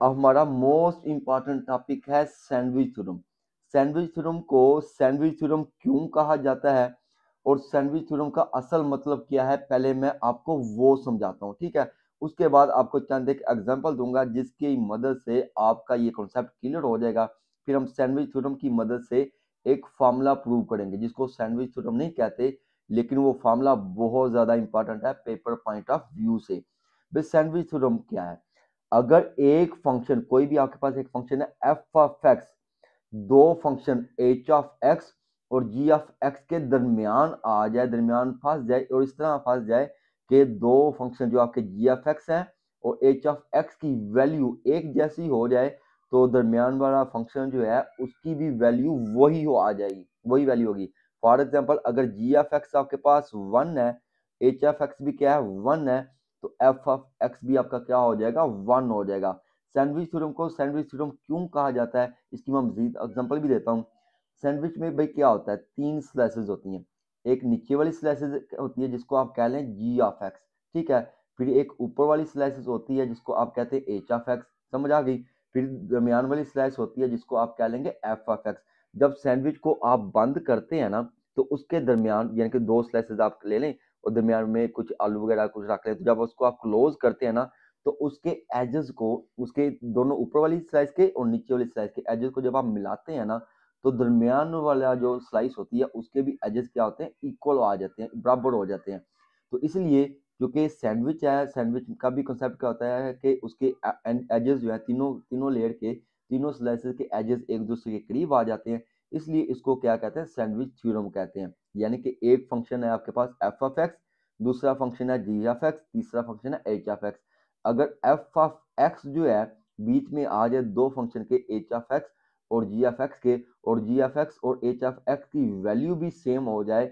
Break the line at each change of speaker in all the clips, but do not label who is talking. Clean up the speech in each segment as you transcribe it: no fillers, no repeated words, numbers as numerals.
अब हमारा most important topic है सैंडविच थ्योरम। सैंडविच थ्योरम को सैंडविच थ्योरम क्यों कहा जाता है और सैंडविच थ्योरम का असल मतलब क्या है, पहले मैं आपको वो समझाता हूँ, ठीक है। उसके बाद आपको चंद एक एग्जांपल दूंगा जिसकी मदद से आपका ये कॉन्सेप्ट क्लियर हो जाएगा। फिर हम सैंडविच थ्योरम की मदद से एक फार्मूला प्रूव करेंगे जिसको सैंडविच थ्योरम नहीं कहते, लेकिन वो फार्मूला बहुत ज्यादा इंपॉर्टेंट है पेपर पॉइंट ऑफ व्यू से। भाई सैंडविच थ्योरम क्या है? अगर एक फंक्शन, कोई भी आपके पास एक फंक्शन है एफ ऑफ एक्स, दो फंक्शन एच ऑफ एक्स और जी ऑफ एक्स के दरमियान आ जाए, दरमियान फंस जाए और इस तरह फंस जाए कि दो फंक्शन जो आपके जी ऑफ एक्स है और एच ऑफ एक्स की वैल्यू एक जैसी हो जाए, तो दरमियान वाला फंक्शन जो है उसकी भी वैल्यू वही हो आ जाएगी, वही वैल्यू होगी। फॉर एग्जाम्पल अगर जी ऑफ एक्स आपके पास 1 है, एच ऑफ एक्स भी क्या है 1 है, तो एफ ऑफ एक्स भी आपका क्या हो जाएगा 1 हो जाएगा। सैंडविच थ्योरम को सैंडविच थ्योरम क्यों कहा जाता है इसकी मैं मजीद एग्जांपल भी देता हूँ। सैंडविच में भाई क्या होता है, 3 स्लाइसेस होती हैं। एक नीचे वाली स्लाइसेस होती है जिसको आप कह लें जी ऑफ एक्स, ठीक है। फिर एक ऊपर वाली स्लाइसेस होती है जिसको आप कहते हैं एच ऑफ एक्स, समझ आ गई। फिर दरमियान वाली स्लाइस होती है जिसको आप कह लेंगे एफ ऑफ एक्स। जब सैंडविच को आप बंद करते हैं ना, तो उसके दरमियान यानी कि दो स्लाइसेस आप ले लें और दरमियान में कुछ आलू वगैरह कुछ रख लें, तो जब उसको आप क्लोज करते हैं ना, तो उसके एजेस को, उसके दोनों ऊपर वाली स्लाइस के और नीचे वाली स्लाइस के एजेस को जब आप मिलाते हैं ना, तो दरमियान वाला जो स्लाइस होती है उसके भी एजेस क्या होते हैं, इक्वल आ जाते हैं, बराबर हो जाते हैं। तो इसलिए जो कि सैंडविच है, सैंडविच का भी कंसेप्ट क्या होता है कि उसके एजेस जो है तीनों तीनों लेयर के, तीनों स्लाइसेस के एजेस एक दूसरे के करीब आ जाते हैं, इसलिए इसको क्या कहते हैं, सैंडविच थ्योरम कहते हैं। यानी कि एक फंक्शन है आपके पास एफ ऑफ एक्स, दूसरा फंक्शन है जी ऑफ एक्स, तीसरा फंक्शन है एच ऑफ एक्स। अगर एफ ऑफ एक्स जो है बीच में आ जाए दो फंक्शन के एच ऑफ एक्स और जी ऑफ एक्स के, और जी ऑफ एक्स और एच ऑफ एक्स की वैल्यू भी सेम हो जाए,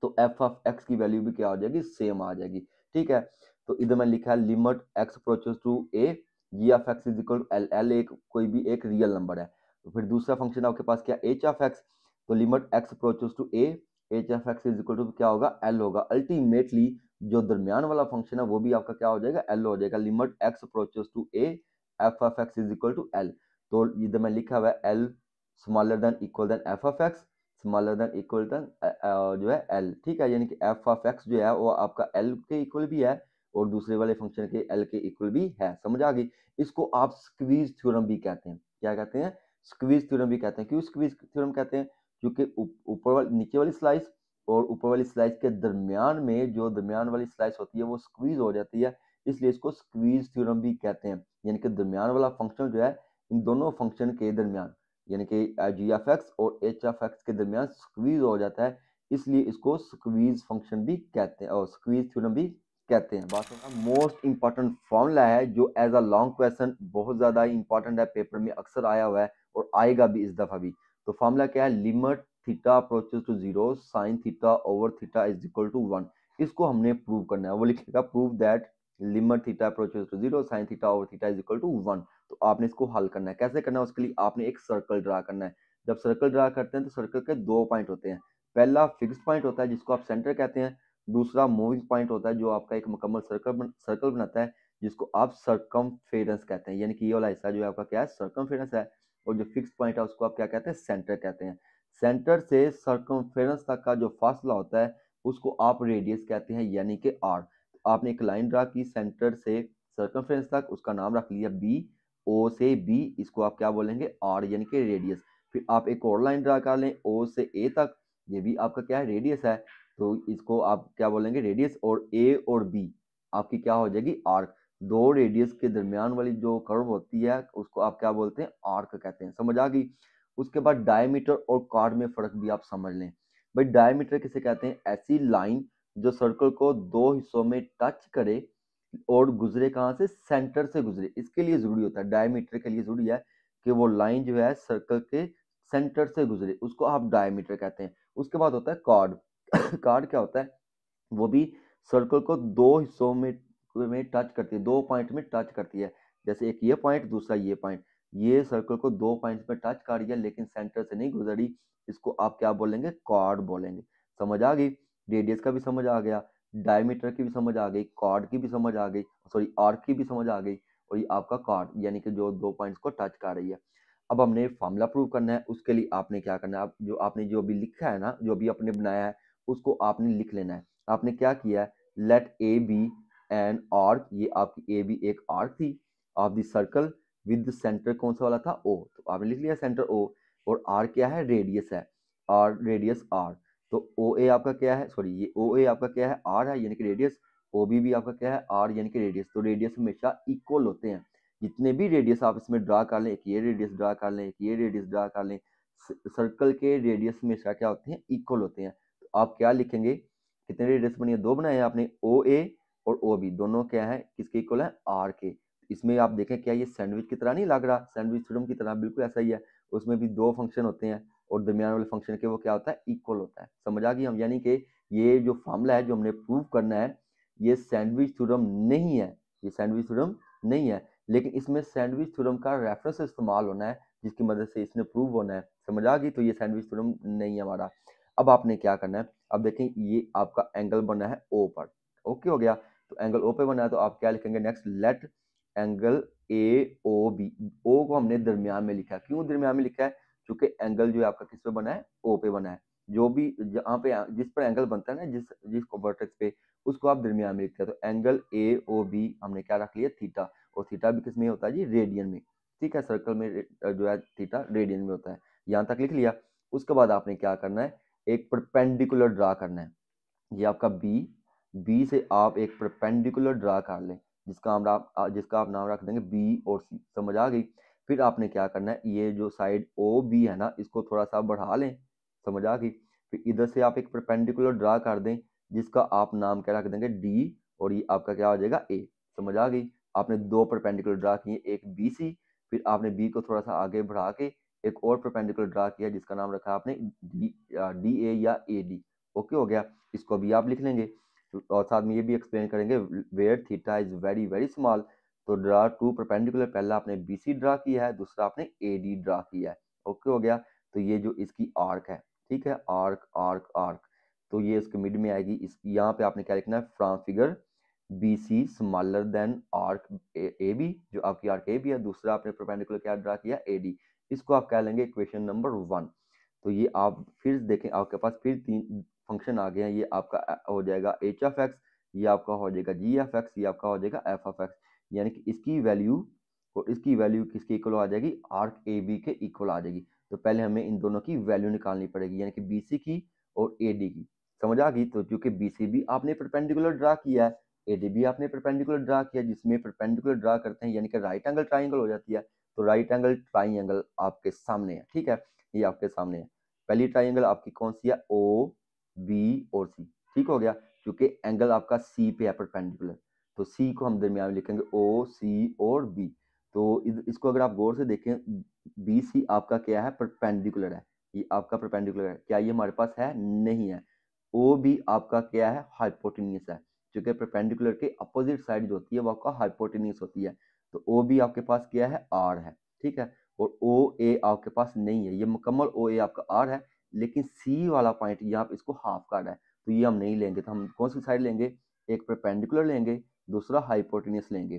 तो एफ ऑफ एक्स की वैल्यू भी क्या हो जाएगी, सेम आ जाएगी, ठीक है। तो इधर मैं लिखा है limit x approaches to a, g of x is equal to l, l एक कोई भी एक रियल नंबर है। तो फिर दूसरा फंक्शन आपके पास क्या, एच ऑफ एक्स, तो limit x approaches to a, h of x is equal to क्या होगा, एल होगा। अल्टीमेटली जो दरमियान वाला फंक्शन है वो भी आपका क्या हो जाएगा, एल हो जाएगा। Limit x approaches to a, f of x is equal to l. तो इधर मैं लिखा हुआ है l smaller than equal than f of x, smaller than equal than जो है एल, ठीक है। यानी कि एफ ऑफ एक्स जो है वो आपका एल के इक्वल भी है और दूसरे वाले फंक्शन के एल के इक्वल भी है, समझ आ गई। इसको आप स्क्वीज थ्योरम भी कहते हैं। क्या कहते हैं, स्क्वीज थ्योरम भी कहते हैं। क्यों स्क्वीज थ्योरम कहते हैं, क्योंकि ऊपर वाली नीचे वाली स्लाइस और ऊपर वाली स्लाइस के दरमियान में जो दरमियान वाली स्लाइस होती है वो स्क्वीज हो जाती है, इसलिए इसको स्क्वीज थ्योरम भी कहते हैं। यानी कि दरमियान वाला फंक्शन जो है इन दोनों फंक्शन के दरमियान, यानी कि जी एफ एक्स और एच एफ एक्स के दरमियान स्क्वीज हो जाता है, इसलिए इसको स्क्वीज फंक्शन भी कहते हैं और स्क्वीज थ्योरम भी कहते हैं। बात मोस्ट इंपॉर्टेंट फॉर्मूला है जो एज अ लॉन्ग क्वेश्चन बहुत ज्यादा इंपॉर्टेंट है, पेपर में अक्सर आया हुआ है और आएगा भी इस दफा भी। तो फॉर्मूला क्या है, limit theta approaches to zero sine theta over theta is equal to 1। इसको हमने प्रूव करना है, वो लिखेगा prove that limit theta approaches to zero sine theta over theta is equal to 1। तो आपने इसको हल करना है। कैसे करना है, उसके लिए आपने एक सर्कल ड्रा करना है। जब सर्कल ड्रा करते हैं तो सर्कल के दो पॉइंट होते हैं। पहला फिक्स्ड पॉइंट होता है जिसको आप सेंटर कहते हैं, दूसरा मूविंग पॉइंट होता है जो आपका एक मुकम्मल सर्कल बनाता है जिसको आप सर्कमफेरेंस कहते हैं। यानी कि ये वाला हिस्सा जो है आपका क्या है, सर्कमफेरेंस है, और जो फिक्स्ड पॉइंट है उसको आप क्या कहते हैं, सेंटर कहते हैं। सेंटर से सर्कमफेरेंस तक का जो फासला होता है उसको आप रेडियस कहते हैं, यानी कि आर। आपने एक लाइन ड्रा की सेंटर से सर्कमफेरेंस तक, उसका नाम रख लिया बी, ओ से बी, इसको आप क्या बोलेंगे, आर यानी कि रेडियस। फिर आप एक और लाइन ड्रा कर लें ओ से ए तक, ये भी आपका क्या है, रेडियस है, तो इसको आप क्या बोलेंगे, रेडियस। और ए और बी आपकी क्या हो जाएगी, आर्क। दो रेडियस के दरमियान वाली जो कर्व होती है उसको आप क्या बोलते हैं, आर्क कहते हैं, समझ आ गई। उसके बाद डायमीटर और कॉर्ड में फर्क भी आप समझ लें। भाई डायमीटर किसे कहते हैं, ऐसी लाइन जो सर्कल को दो हिस्सों में टच करे और गुजरे कहाँ से, सेंटर से गुजरे। इसके लिए जरूरी होता है, डायमीटर के लिए जरूरी है कि वो लाइन जो है सर्कल के सेंटर से गुजरे, उसको आप डायमीटर कहते हैं। उसके बाद होता है कॉर्ड। कॉर्ड क्या होता है, वो भी सर्कल को दो हिस्सों में टच करती है, दो पॉइंट में टच करती है। जैसे एक ये पॉइंट, दूसरा ये पॉइंट, ये सर्कल को दो पॉइंट्स में टच कर रही है लेकिन सेंटर से नहीं गुजरी, इसको आप क्या बोलेंगे, कॉर्ड बोलेंगे। समझ आ गई, रेडियस का भी समझ आ गया, डायमीटर की भी समझ आ गई, कॉर्ड की भी समझ आ गई, सॉरी आर्क की भी समझ आ गई। और ये आपका कॉर्ड यानी कि जो 2 पॉइंट्स को टच कर रही है। अब हमने फार्मूला प्रूव करना है, उसके लिए आपने क्या करना है, आप जो भी लिखा है ना, जो भी आपने बनाया है उसको आपने लिख लेना है। आपने क्या किया है, let a b an arc, ये आपकी ए बी एक आर्क थी of the circle with centre कौन सा वाला था, ओ, तो आपने लिख लिया सेंटर ओ, और आर क्या है, रेडियस है, आर रेडियस आर, तो ओ ए आपका क्या है, सॉरी ये ओ ए आपका क्या है, आर है यानी कि रेडियस, ओ बी भी आपका क्या है, आर यानी कि रेडियस। तो रेडियस हमेशा इक्वल होते हैं, जितने भी रेडियस आप इसमें ड्रा कर लें, एक ये रेडियस ड्रा कर लें, एक ये रेडियस ड्रा कर लें, सर्कल के रेडियस हमेशा क्या होते हैं, इक्वल होते हैं। तो आप क्या लिखेंगे, कितने रेडियस बनी है, 2 बनाए हैं आपने, ओ ए और ओ बी दोनों क्या है, किसके इक्वल है, आर के। इसमें आप देखें क्या ये सैंडविच की तरह नहीं लग रहा, सैंडविच थ्योरम की तरह बिल्कुल ऐसा ही है, उसमें भी 2 फंक्शन होते हैं और दरमियान वाले फंक्शन के वो क्या होता है, इक्वल होता है। समझ आ गई हम, यानी कि ये जो फार्मूला है जो हमने प्रूव करना है, ये सैंडविच थ्योरम नहीं है, ये सैंडविच थ्योरम नहीं है, लेकिन इसमें सैंडविच थ्योरम का रेफरेंस इस्तेमाल होना है जिसकी मदद से इसने प्रूव होना है। समझ आ गई, तो ये सैंडविच थ्योरम नहीं है हमारा। अब आपने क्या करना है, अब देखें ये आपका एंगल बना है ओ पर, ओके हो गया, तो एंगल ओ पे बना है, तो आप क्या लिखेंगे next, let angle A O B, O को हमने दरमियान में लिखा है, क्यों दरमियान में लिखा है, क्योंकि एंगल जो है आपका किस पे बना है, ओ पे बना है, जो भी जहाँ पे जिस पर एंगल बनता है ना, जिस वर्टेक्स पे, उसको आप दरमियान में लिखते हैं। तो एंगल ए ओ बी हमने क्या रख लिया, थीटा, और थीटा भी किस में होता है जी, रेडियन में, ठीक है, सर्कल में जो है थीटा रेडियन में होता है, यहाँ तक लिख लिया। उसके बाद आपने क्या करना है, एक परपेंडिकुलर ड्रा करना है, ये आपका बी से आप एक परपेंडिकुलर ड्रा कर लें, जिसका आप नाम रख देंगे बी और सी। समझ आ गई, फिर आपने क्या करना है, ये जो साइड ओ बी है ना, इसको थोड़ा सा बढ़ा लें। समझ आ गई, फिर इधर से आप एक परपेंडिकुलर ड्रा कर दें, जिसका आप नाम क्या रख देंगे, डी, और ये आपका क्या हो जाएगा, ए। समझ आ गई, आपने 2 परपेंडिकुलर ड्रा किए, एक बी सी, फिर आपने बी को थोड़ा सा आगे बढ़ा के एक और परपेंडिकुलर ड्रा किया, जिसका नाम रखा आपने डी ए या ए डी। ओके हो गया, इसको भी आप लिख लेंगे, और साथ में ये भी एक्सप्लेन करेंगे where theta is very very small. तो ड्रा 2 परपेंडिकुलर, पहला आपने बी सी ड्रा किया है, दूसरा आपने ए डी ड्रा किया है। ओके हो गया, तो ये जो इसकी आर्क है, ठीक है, आर्क आर्क आर्क, तो ये इसके मिड में आएगी, इस यहाँ पे आपने क्या लिखना है, from figure b c smaller than arc a b, जो आपकी आर्क ए बी है, दूसरा आपने परपेंडिकुलर क्या ड्रा किया, ए डी। इसको आप क्या लेंगे, इक्वेशन नंबर 1। तो ये आप फिर देखें, आपके पास फिर 3 फंक्शन आ गए हैं, ये आपका हो जाएगा एच एफ एक्स, ये आपका हो जाएगा जी एफ एक्स, ये आपका हो जाएगा एफ एफ एक्स, यानी कि इसकी वैल्यू और इसकी वैल्यू किसके इक्वल आ जाएगी, आर्क ए बी के इक्वल आ जाएगी। तो पहले हमें इन दोनों की वैल्यू निकालनी पड़ेगी, यानी कि बी सी की और ए डी की। समझ आ गई, तो क्योंकि बी सी भी आपने परपेंडिकुलर ड्रा किया है, ए डी भी आपने परपेंडिकुलर ड्रा किया, जिसमें परपेंडिकुलर ड्रा करते हैं यानी कि राइट एंगल ट्राइंगल हो जाती है। तो राइट एंगल ट्राइंगल आपके सामने है, ठीक है, ये आपके सामने है। पहली ट्राइंगल आपकी कौन सी है, ओ बी और सी, ठीक हो गया, क्योंकि एंगल आपका सी पे है परपेंडिकुलर, तो सी को हम दरमियान में लिखेंगे ओ सी और बी। तो इसको अगर आप गौर से देखें, बी सी आपका क्या है, परपेंडिकुलर है, ये आपका परपेंडिकुलर है, क्या ये हमारे पास है, नहीं है। ओ बी आपका क्या है, हाइपोटेन्यूस है, क्योंकि परपेंडिकुलर के अपोजिट साइड जो होती है वो आपका हाइपोटेन्यूस होती है। तो ओ बी आपके पास क्या है, आर है, ठीक है, और ओ ए आपके पास नहीं है, ये मुकम्मल ओ ए आपका आर है, लेकिन सी वाला पॉइंट यहाँ पे इसको हाफ कार्ड है, तो ये हम नहीं लेंगे। तो हम कौन सी साइड लेंगे, एक परपेंडिकुलर लेंगे, दूसरा हाइपोटेन्यूस लेंगे।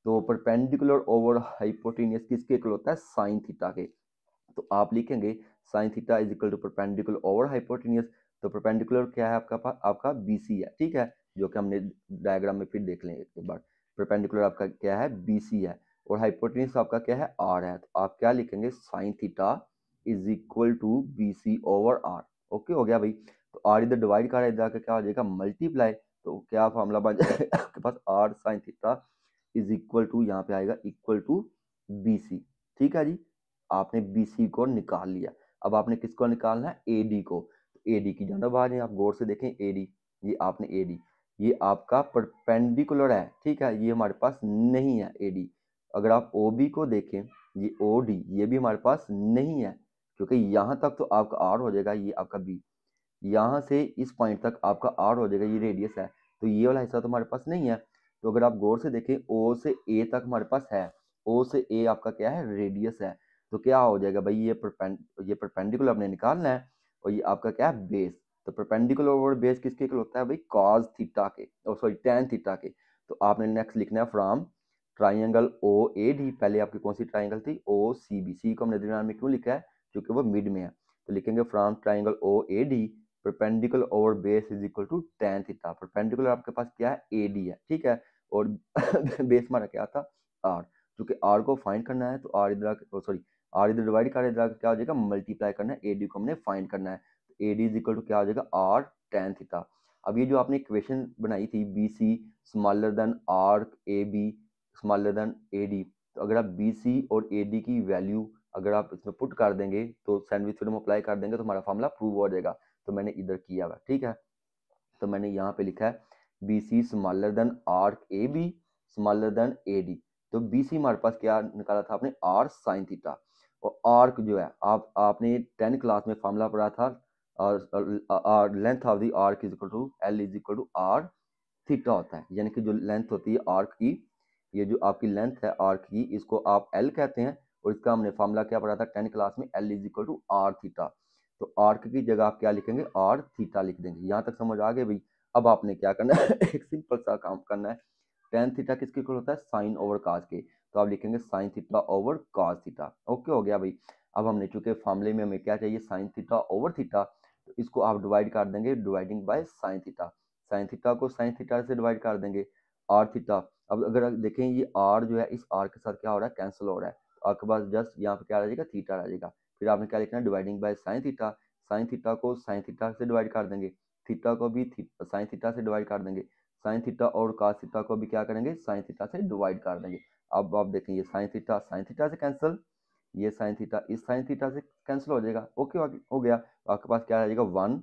तो परपेंडिकुलर ओवर हाइपोटेन्यूस किसके इक्वल होता है, साइन थीटा के। तो आप लिखेंगे sine theta is equal to perpendicular over hypotenuse. तो परपेंडिकुलर क्या है आपका पास, आपका बी सी है, ठीक है, जो कि हमने डायग्राम में फिर देख लेंगे एक बार। परपेंडिकुलर आपका क्या है, बी सी है, और हाइपोटेन्यूस आपका क्या है, आर है। तो आप क्या लिखेंगे, sine theta is equal to b c over r. Okay हो गया भाई, तो आर इधर डिवाइड कर रहा है, इधर क्या हो जाएगा, मल्टीप्लाई। तो क्या फॉर्मूला बन जाएगा आपके पास, R sine theta is equal to, यहाँ पे आएगा इक्वल टू बी सी, ठीक है जी। आपने बी सी को निकाल लिया, अब आपने किसको निकालना है, ए डी को। तो ए डी की जानब आ जाए, आप गौर से देखें, ए डी, ये आपने ए डी, ये आपका परपेंडिकुलर है, ठीक है, ये हमारे पास नहीं है ए डी। अगर आप ओ बी को देखें, ये ओ डी, ये भी हमारे पास नहीं है, क्योंकि यहाँ तक तो आपका आर हो जाएगा, ये आपका बी, यहाँ से इस पॉइंट तक आपका आर हो जाएगा, ये रेडियस है, तो ये वाला हिस्सा तो हमारे पास नहीं है। तो अगर आप गौर से देखें, ओ से ए तक हमारे पास है, ओ से ए आपका क्या है, रेडियस है। तो क्या हो जाएगा भाई, ये परपेंडिकुलर आपने निकालना है, और ये आपका क्या है, बेस। तो परपेंडिकुलर ओवर बेस किसके इक्वल होता है भाई, कॉस थीटा के, और सॉरी टैन थीटा के। तो आपने नेक्स्ट लिखना है from triangle o a d, पहले आपकी कौन सी ट्राइंगल थी, ओ सी बी, सी को हमने दरमियान में क्यों लिखा है, क्योंकि वो मिड में है, तो लिखेंगे from triangle o a d perpendicular over base is equal to tan theta. Perpendicular आपके पास क्या है, ए डी है, ठीक है, और बेस हमारा क्या था, आर, क्योंकि आर को फाइंड करना है तो आर इधर, सॉरी आर इधर डिवाइड कर, इधर क्या हो जाएगा, मल्टीप्लाई करना है, ए डी को हमने फाइंड करना है, तो a d is equal to क्या हो जाएगा, आर tan थीटा। अब ये जो आपने इक्वेशन बनाई थी b c smaller than arc a b smaller than a d, तो अगर आप बी सी और ए डी की वैल्यू अगर आप इसमें पुट कर देंगे तो सैंडविच थ्योरम अप्लाई कर देंगे तो हमारा फॉर्मूला प्रूव हो जाएगा। तो मैंने इधर किया हुआ, ठीक है, तो मैंने यहाँ पे लिखा है b c smaller than arc a b smaller than a d, तो बी सी हमारे पास क्या निकाला था आपने, आर साइन थीटा, और आर्क जो है आपने 10 क्लास में फॉर्मूला पढ़ा था, और length of the arc is equal to l is equal to r theta होता है, यानी कि जो लेंथ होती है आर्क की, ये जो आपकी लेंथ है आर्क की, इसको आप एल कहते हैं, और इसका हमने फॉर्मूला क्या पढ़ा था 10 क्लास में, l is equal to r theta, तो आर्क की जगह आप क्या लिखेंगे, आर थीटा लिख देंगे। यहाँ तक समझ आ गए भाई। अब आपने क्या करना है एक सिंपल सा काम करना है, टेन थीटा किसके इक्वल होता है, साइन ओवर कास के, तो आप लिखेंगे sine theta over cos theta. Okay हो गया भाई। अब हमने चूंकि फॉर्मूले में हमें क्या चाहिए, साइन थीटा ओवर थीटा, तो इसको आप डिवाइड कर देंगे dividing by sine theta, sine theta को साइन थीटा से डिवाइड कर देंगे, आर थीटा। अब अगर आप देखें ये आर जो है इस आर के साथ क्या हो रहा है, कैंसिल हो रहा है, तो आपके पास जस्ट यहाँ पे क्या आ जाएगा, थीटा आ जाएगा। फिर आपने क्या लिखना है, dividing by sine theta, sine theta को साइन थीटा से डिवाइड कर देंगे, थीटा को भी साइन थीटा से डिवाइड कर देंगे, साइन थीटा और कास थीटा को भी क्या करेंगे, साइन थीटा से डिवाइड कर देंगे। अब आप देखें ये साइन थीटा से कैंसिल, ये साइन थीटा इस साइन थीटा से कैंसिल हो जाएगा। ओके हो गया, तो आपके पास क्या आ जाएगा, 1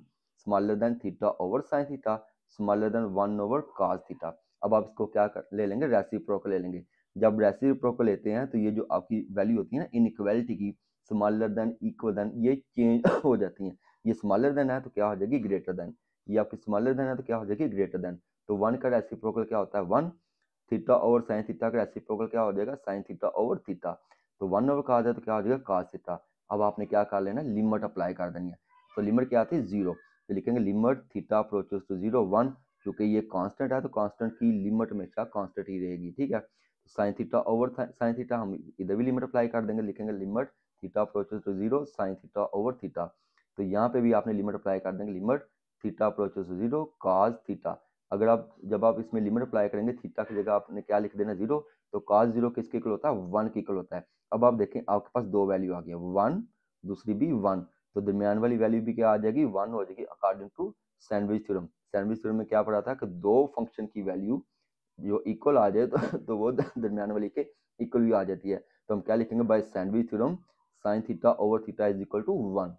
smaller than theta over sine theta smaller than 1 over cos theta. अब आप इसको क्या ले लेंगे, रेसिप्रोकल ले लेंगे। जब रेसिप्रोकल लेते हैं तो ये जो आपकी वैल्यू होती है ना इनइक्वालिटी की, स्मॉलर देन इक्वल देन, ये चेंज हो जाती हैं। ये स्मॉलर देन है तो क्या हो जाएगी, ग्रेटर देन, ये आपकी स्मॉलर देन है तो क्या हो जाएगी, ग्रेटर देन। तो 1 का रेसिप्रोकल क्या होता है, 1, थीटा ओवर साइन थीटा का रेसिप्रोकल क्या हो जाएगा, साइन थीटा ओवर थीटा, तो 1 ओवर कास है तो क्या हो जाएगा, कास थीटा। अब आपने क्या कर लेना, लिमिट अप्लाई कर देनी है, तो लिमिट क्या आती है, 0, तो लिखेंगे लिमिट थीटा अप्रोचेस टू 0 1, क्योंकि ये कांस्टेंट है तो कांस्टेंट की लिमिट हमेशा कांस्टेंट ही रहेगी, ठीक है। तो sine theta over sine theta हम इधर भी लिमिट अप्लाई कर देंगे, लिखेंगे limit theta approaches to 0 sine theta over theta, तो यहाँ पे भी आपने लिमिट अप्लाई कर देंगे, limit theta approaches to 0 cos theta. अगर आप जब आप इसमें लिमिट अप्लाई करेंगे, थीटा की जगह आपने क्या लिख देना, 0, तो cos 0 किसके इक्वल होता है, 1 के इक्वल होता है। अब आप देखें आपके पास दो वैल्यू आ गई, 1, दूसरी भी 1, तो दरमियान वाली वैल्यू भी क्या आ जाएगी, 1 हो जाएगी according to sandwich theorem. Sandwich theorem में क्या पढ़ा था कि दो फंक्शन की वैल्यू जो इक्वल आ जाए तो वो दरमियान वाली के इक्वल भी आ जाती है, तो हम क्या लिखेंगे, by sandwich theorem sine theta over theta is equal to 1।